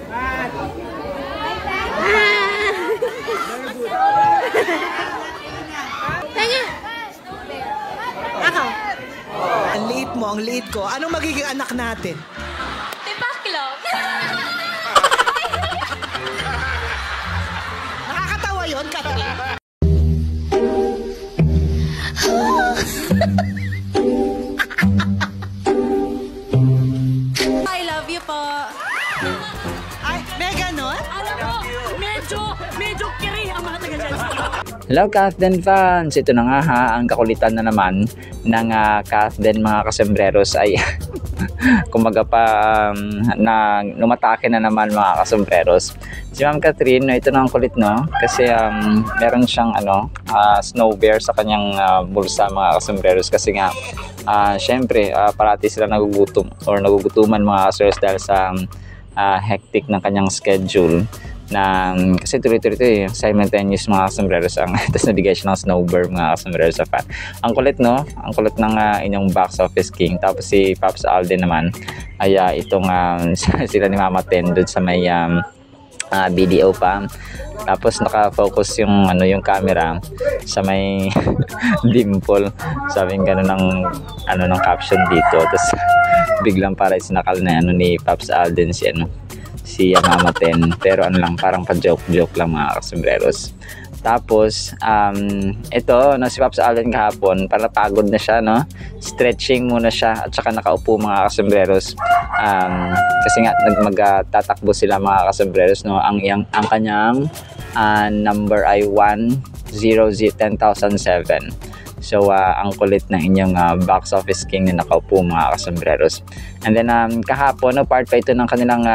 Ako. Ang liit mo, ang liit ko. Anong magiging anak natin? Tipaklop. Nakakatawa yun, Catherine. I love you po. Ay, may ganon? Alam mo, medyo kiri ang mga taga dyan. Hello Kathden fans! Ito na nga ha, ang kakulitan na naman ng Kathden mga kasembreros ay kumaga pa na numatake na naman mga kasembreros. Si Ma'am Catherine, ito na ang kulit no, kasi meron siyang snow bear sa kanyang bulsa mga kasembreros kasi nga syempre parati sila nagugutuman mga kasembreros dahil sa hectic ng kanyang schedule. Kasi tuloy-tuloy simultaneous mga sombreros ang tapos nabigay siya ng snow bear mga sombreros sa fan. Ang kulit no, ang kulit ng inyong box office king. Tapos si Pops Alden naman ay itong sila ni Mama Ten doon sa may video pa. Tapos naka-focus yung yung camera sa may dimple. Sabing gano'n ng caption dito. Tapos biglang para sinakal na ni Pops Alden si Mama Ten, pero lang parang pa-joke lang mga kasembreros. Tapos ito si Pops Alden kahapon, para pagod na siya no, stretching muna siya at saka nakaupo mga kasembreros kasi nga magtatakbo sila mga kasembreros no. Ang kanyang number ay 10010,007. So ang kulit ng inyong box office king na nakaupo mga kasembreros. And then kahapon part pa ito ng kanilang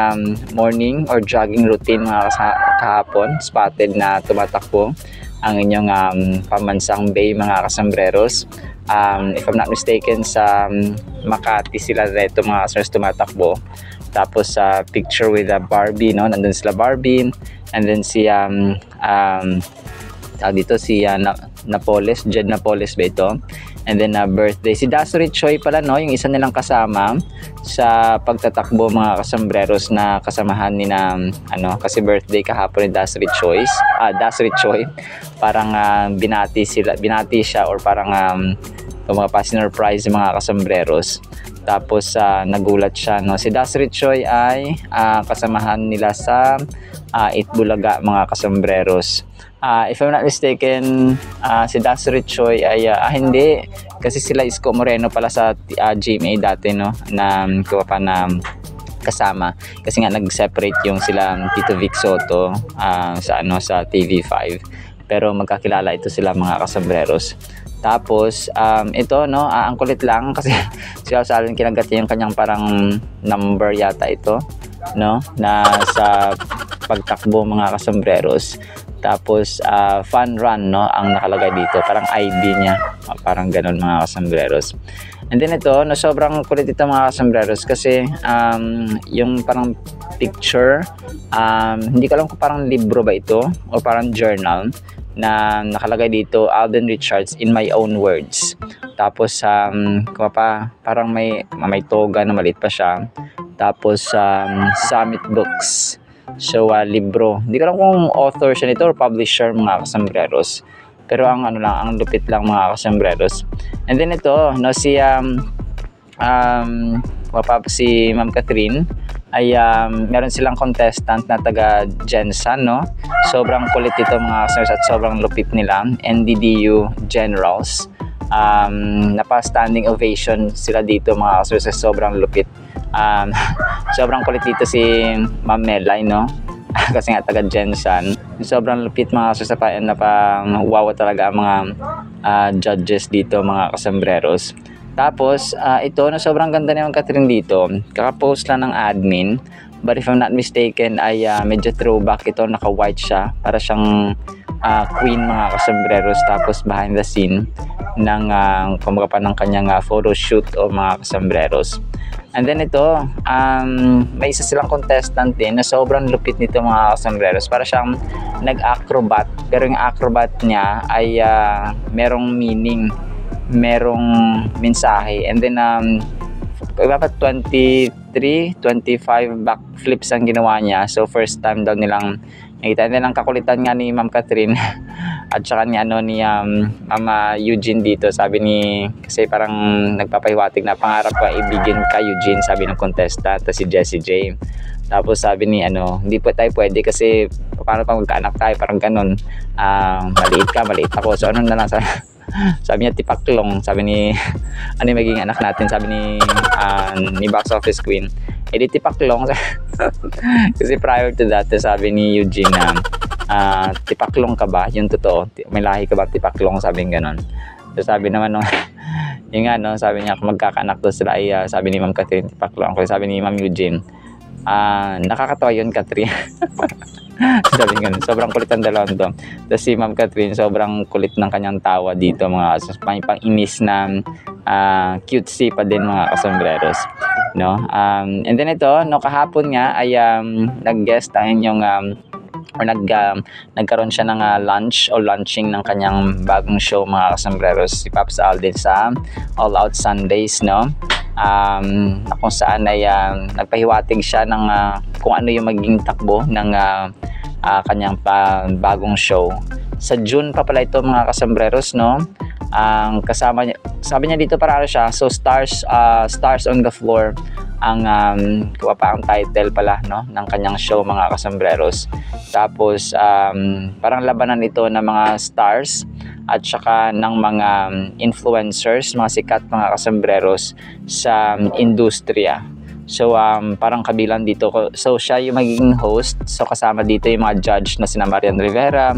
morning or jogging routine mga kahapon. Spotted na tumatakbo ang inyong pamansang bay mga kasembreros. If I'm not mistaken sa Makati sila dito mga kasembreros tumatakbo. Tapos picture with Barbie no, nandun sila Barbie, and then si dito si Napoles, Jed Napoles ba ito? And then birthday si Dasuri Choi pala no, yung isa nilang kasama sa pagtatakbo mga kasembreros na kasamahan ni kasi birthday kahapon ni Dasuri Choi. Parang binati siya or parang sinurprise mga kasembreros. Tapos nagulat siya no. Si Dasuri Choi ay kasamahan nila sa Itbulaga mga kasembreros. If I'm not mistaken, si Dasuri Choi ay hindi, kasi sila Isko Moreno pala sa GMA dati no, na kasama kasi nga nag-separate yung sila Tito Vic Soto sa TV5, pero magkakilala ito sila mga kasembreros. Tapos ito no, ang kulit lang kasi siya sa alin kinagat yung kanyang parang number yata ito no, na sa pagtakbo mga kasembreros. Tapos fun run no ang nakalagay dito, parang ID niya, parang ganun mga kasembreros. And then ito no, sobrang kulit ito mga kasembreros kasi yung parang picture, hindi ko alam kung parang libro ba ito o parang journal na nakalagay dito, Alden Richards in my own words. Tapos parang may toga na maliit pa siya. Tapos Summit Books. So libro, hindi ko alam kung author siya nito or publisher mga kasembreros, pero ang lupit lang mga kasembreros. And then ito no, si Ma'am Catherine ay meron silang contestant na taga Jensan no. Sobrang kulit ito mga kasembreros at sobrang lupit nila. NDDU Generals, napa-standing ovation sila dito mga kasembreros, sobrang lupit. Sobrang kulit dito si Ma'am Melay no kasi nga taga Jensan. Sobrang lupit mga sasapayan na pang wow talaga ang mga judges dito mga kasembreros. Tapos ito na sobrang ganda ni Ma'am Catherine dito, kaka-post lang ng admin, but if I'm not mistaken ay medyo throwback ito, naka white siya, para siyang queen mga kasembreros. Tapos behind the scene ng ng kanyang photo shoot o mga kasembreros. And then ito, may isa silang contestant din na sobrang lupit nito mga kasembreros. Para siyang nag-acrobat, pero yung acrobat niya ay merong meaning, merong mensahe. And then dapat 20 25 backflips ang ginawa niya. So first time daw nilang nakita nilang kakulitan nga ni Ma'am Catherine at saka ni Mama Eugene dito. Sabi ni, kasi parang nagpapahiwatig na pangarap ko ibigin ka Eugene, sabi ng contestant, si Jessie J. Tapos sabi ni hindi po tayo pwede kasi paano pang magkaanak tayo, parang ganun. Maliit ka, maliit ako. So ano na lang sabi niya tipaklong, sabi ni ano yung magiging anak natin, sabi ni Box Office Queen, di tipaklong. Kasi prior to that, sabi ni Eugene na tipaklong ka ba, yung totoo, may lahi ka ba tipaklong, sabi ng ganon. So sabi naman yung sabi niya kung magkakaanak daw sila ay sabi ni Ma'am Catherine tipaklong. Kaya sabi ni Ma'am Eugene, nakakatawa yun Catherine. Sabi nga, sobrang kulit ang dalawang to. Tapos si Ma'am Catherine, sobrang kulit ng kanyang tawa dito, mga pang-inis na cutesy pa din mga kasombreros, no? And then ito, kahapon nga ay nag-guest ang inyong nagkaroon siya ng lunch o launching ng kanyang bagong show mga kasombreros, si Pops Alden sa All Out Sundays, no? Kung saan ay nagpahiwatig siya ng kung ano yung magiging takbo ng kanyang bagong show. Sa June pa pala ito mga kasombreros, no? Kasama niya, sabi niya dito para siya, so Stars on the Floor ang ang title pala, no, ng kanyang show mga kasombreros. Tapos parang labanan ito ng mga stars at saka ng mga influencers, mga sikat mga kasombreros sa industriya. So parang kabilang dito, so siya yung magiging host. So kasama dito yung mga judge na sina Marian Rivera,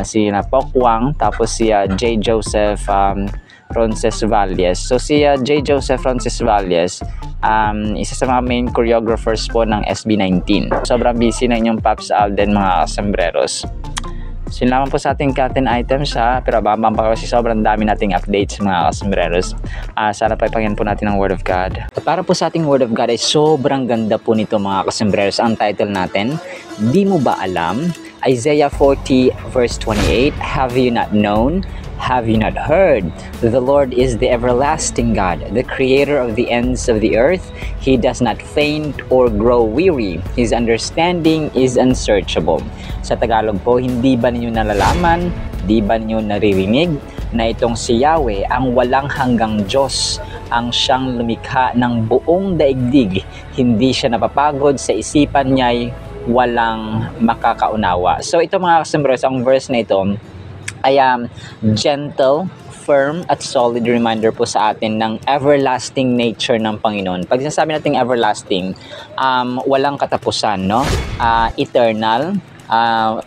si Pokwang, tapos si J. Joseph Roncesvalles. So si J. Joseph Roncesvalles, isa sa mga main choreographers po ng SB19. Sobrang busy na inyong Pops Alden mga kasombreros. So yun lamang po sa ating Captain Items pero babang pa kasi sobrang dami nating updates mga kasombreros. Sana pa ipangyan po natin ang Word of God. Para po sa ating Word of God ay sobrang ganda po nito mga kasombreros. Ang title natin, Di Mo Ba Alam? Isaiah 40 verse 28, Have you not known? Have you not heard? The Lord is the everlasting God, the creator of the ends of the earth. He does not faint or grow weary. His understanding is unsearchable. Sa Tagalog po, hindi ba ninyo nalalaman? Di ba ninyo naririnig? Na itong si Yahweh, ang walang hanggang Diyos, ang siyang lumikha ng buong daigdig. Hindi siya napapagod, sa isipan niya'y walang makakaunawa. So ito mga kasombreros, ang verse na ito ay gentle, firm at solid reminder po sa atin ng everlasting nature ng Panginoon. Pag sinasabi natin everlasting, walang katapusan, no? Eternal,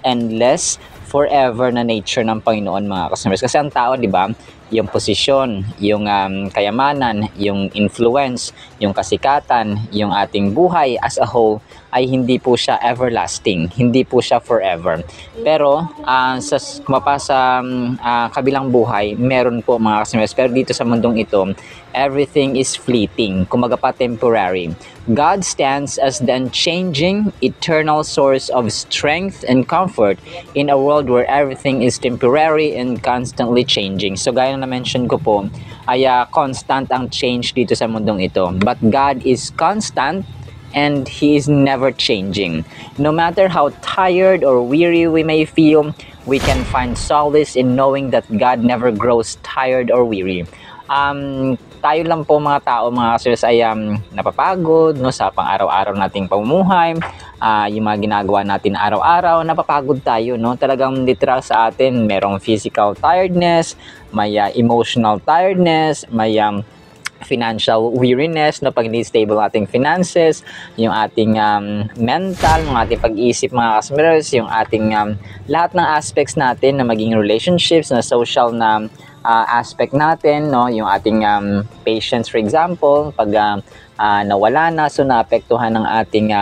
endless, forever na nature ng Panginoon mga kasombreros. Kasi ang tao, di ba, yung posisyon, yung kayamanan, yung influence, yung kasikatan, yung ating buhay as a whole ay hindi po siya everlasting, hindi po siya forever. Pero sa kabilang buhay, meron po mga kasombreros. Pero dito sa mundong ito, everything is fleeting, kumaga pa temporary. God stands as the unchanging, eternal source of strength and comfort in a world where everything is temporary and constantly changing. So gaya na mention ko po, ay constant ang change dito sa mundong ito. But God is constant and He is never changing. No matter how tired or weary we may feel, we can find solace in knowing that God never grows tired or weary. Tayo lang po mga tao, mga kasombreros, ay napapagod, no, sa pang-araw-araw nating pamumuhay, yung mga ginagawa natin araw-araw, napapagod tayo, no? Talagang literal sa atin, merong physical tiredness, may emotional tiredness, may financial weariness, no, pag hindi stable ating finances, yung ating mental, yung ating pag-iisip mga kasombreros, yung ating lahat ng aspects natin na maging relationships, na social na aspect natin, no, yung ating patience for example, pag nawala na, so naapektuhan ng ating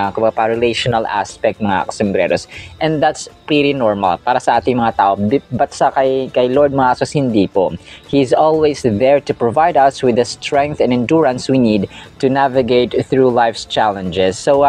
relational aspect mga kasombreros. And that's pretty normal para sa ating mga tao, but sa kay Lord mga kasos, hindi po. He's always there to provide us with the strength and endurance we need to navigate through life's challenges. So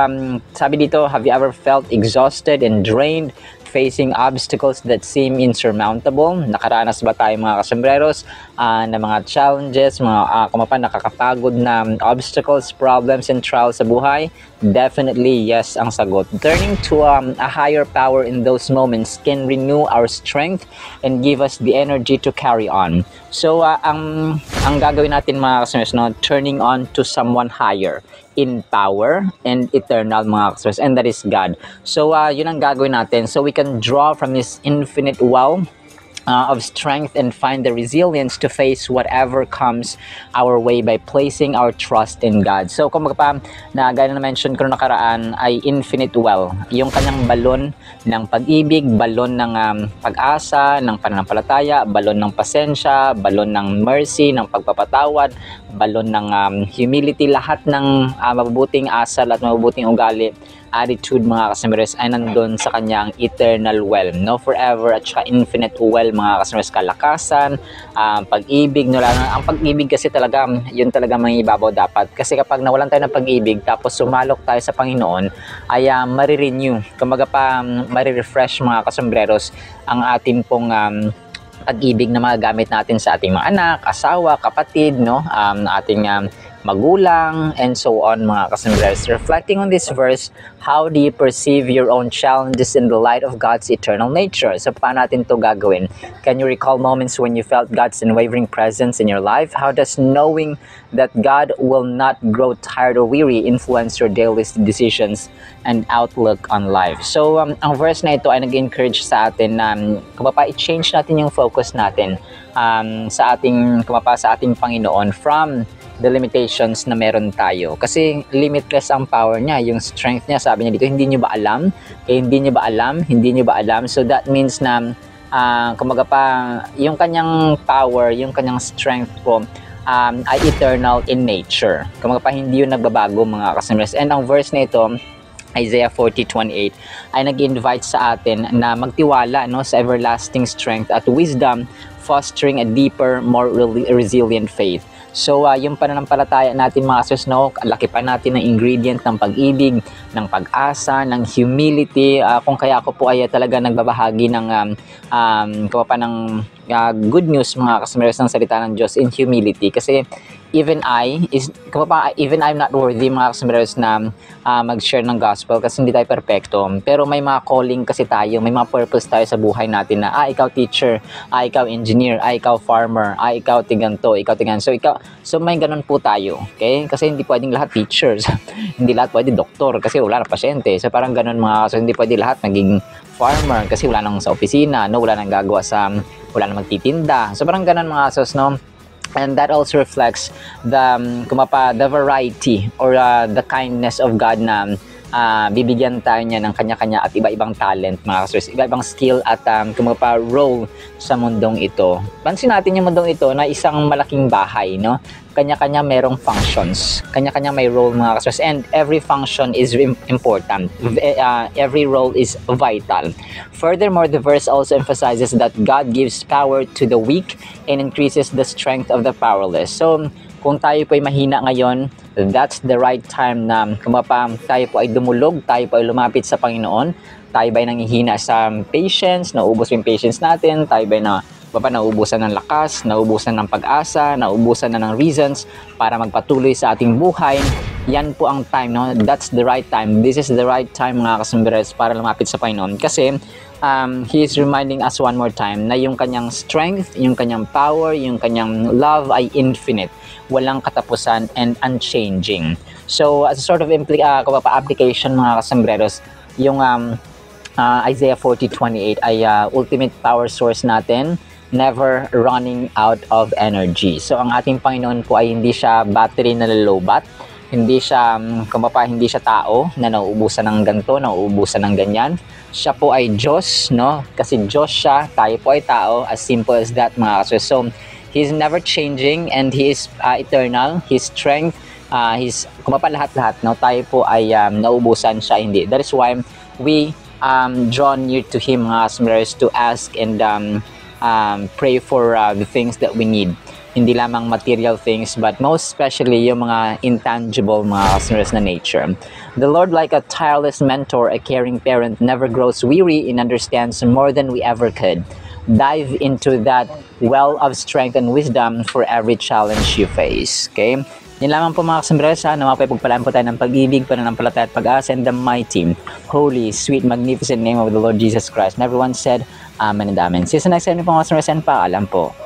sabi dito, have you ever felt exhausted and drained facing obstacles that seem insurmountable? Nakaranas ba tayo mga kasembreros na mga challenges, mga nakakapagod na obstacles, problems, and trials sa buhay? Definitely yes ang sagot. Turning to a higher power in those moments can renew our strength and give us the energy to carry on. So ang gagawin natin mga kasembreros, no, turning on to someone higher in power and eternal mga kasembreros, and that is God. So yun ang gagawin natin, so we can draw from His infinite well of strength and find the resilience to face whatever comes our way by placing our trust in God. So kung na gaya na mention ko nakaraan ay infinite well, yung kanyang balon ng pag-ibig, balon ng pag-asa, ng pananampalataya, balon ng pasensya, balon ng mercy, ng pagpapatawad, balon ng humility, lahat ng mabubuting asal at mabubuting ugali, attitude mga kasembreros ay nandun sa kanyang eternal well, no, forever at saka infinite well mga kasembreros, kalakasan, pag-ibig, no, ang pag-ibig kasi talaga, yun talaga may ibabaw dapat, kasi kapag nawalan tayo ng pag-ibig tapos sumalok tayo sa Panginoon ay marirenew, kumbaga marirefresh mga kasembreros ang ating pong pag-ibig na magagamit natin sa ating mga anak, asawa, kapatid, no, ating magulang, and so on mga kasembreros. Reflecting on this verse, how do you perceive your own challenges in the light of God's eternal nature? So paano natin to gagawin? Can you recall moments when you felt God's unwavering presence in your life? How does knowing that God will not grow tired or weary influence your daily decisions and outlook on life? So ang verse na ito ay nag-encourage sa atin na i-change natin yung focus natin sa ating Panginoon from the limitations na meron tayo. Kasi limitless ang power niya, yung strength niya, sabi niya dito, hindi niyo ba alam? Hindi niyo ba alam? So that means na, yung kanyang power, yung kanyang strength po, ay eternal in nature. Hindi yun nagbabago mga kasembreros. And ang verse na ito, Isaiah 40:28, ay nag-invite sa atin na magtiwala, no, sa everlasting strength at wisdom, fostering a deeper, more resilient faith. So yung pananampalataya natin mga sis, no, laki pa natin ng ingredient ng pag-ibig, ng pag-asa, ng humility. Kung kaya ako po ay talaga nagbabahagi ng good news mga kasembreros ng salita ng Diyos in humility, kasi even I'm not worthy mga kasembreros na mag-share ng gospel kasi hindi tayo perfecto, pero may mga calling kasi tayo, may mga purpose tayo sa buhay natin na ikaw teacher, ikaw engineer, ikaw farmer, ikaw tiganto, ikaw tigan. So may ganun po tayo, okay? Kasi hindi pwedeng lahat teachers hindi lahat pwede doktor kasi wala na pasyente. So parang ganun so hindi pwede lahat naging farmer kasi wala nang sa opisina, no, wala nang gagawa wala nang magtitinda. So parang ganun mga sis, no. And that also reflects the variety or the kindness of God na bibigyan tayo niya ng kanya-kanya at iba-ibang talent mga kasers, iba-ibang skill at role sa mundong ito. Pansin natin yung mundong ito na isang malaking bahay, no? Kanya-kanya merong functions, kanya-kanya may role mga kasers, and every function is important. Every role is vital. Furthermore, the verse also emphasizes that God gives power to the weak and increases the strength of the powerless. So kung tayo po ay mahina ngayon, that's the right time na tayo po ay dumulog, tayo po ay lumapit sa Panginoon. Tayo ba ay nanghihina sa patience, naubos yung patience natin, tayo ba ay naubusan ng lakas, naubusan ng pag-asa, naubusan na ng reasons para magpatuloy sa ating buhay. Yan po ang time, no? That's the right time. This is the right time mga kasembreros para lumapit sa Panginoon, kasi He is reminding us one more time na yung kanyang strength, yung kanyang power, yung kanyang love ay infinite, walang katapusan and unchanging. So as a sort of application mga kasembreros, yung Isaiah 40:28 ay ultimate power source natin, never running out of energy. So ang ating Panginoon po ay hindi siya battery na lalobat, hindi siya tao na nauubusan ng ganito, nauubusan ng ganyan. Siya po ay Diyos, no? Kasi Diyos siya, tayo po ay tao, as simple as that mga kasers. So He's never changing and He is eternal. His strength, lahat-lahat, no? Tayo po ay nauubusan, siya hindi. That is why we draw near to Him mga kasers to ask and pray for the things that we need. hindi lamang material things, but most especially yung mga intangible, mga kasunod na nature. The Lord, like a tireless mentor, a caring parent, never grows weary and understands more than we ever could. Dive into that well of strength and wisdom for every challenge you face. Okay? Yan lamang po mga kasambresa, na mapapagpalaan po tayo ng pag-ibig, pananampalataya at pag-asa in the mighty, holy, sweet, magnificent name of the Lord Jesus Christ. And everyone said, Amen and Amen. See you sa next time po mga kasambresa, and paalam po.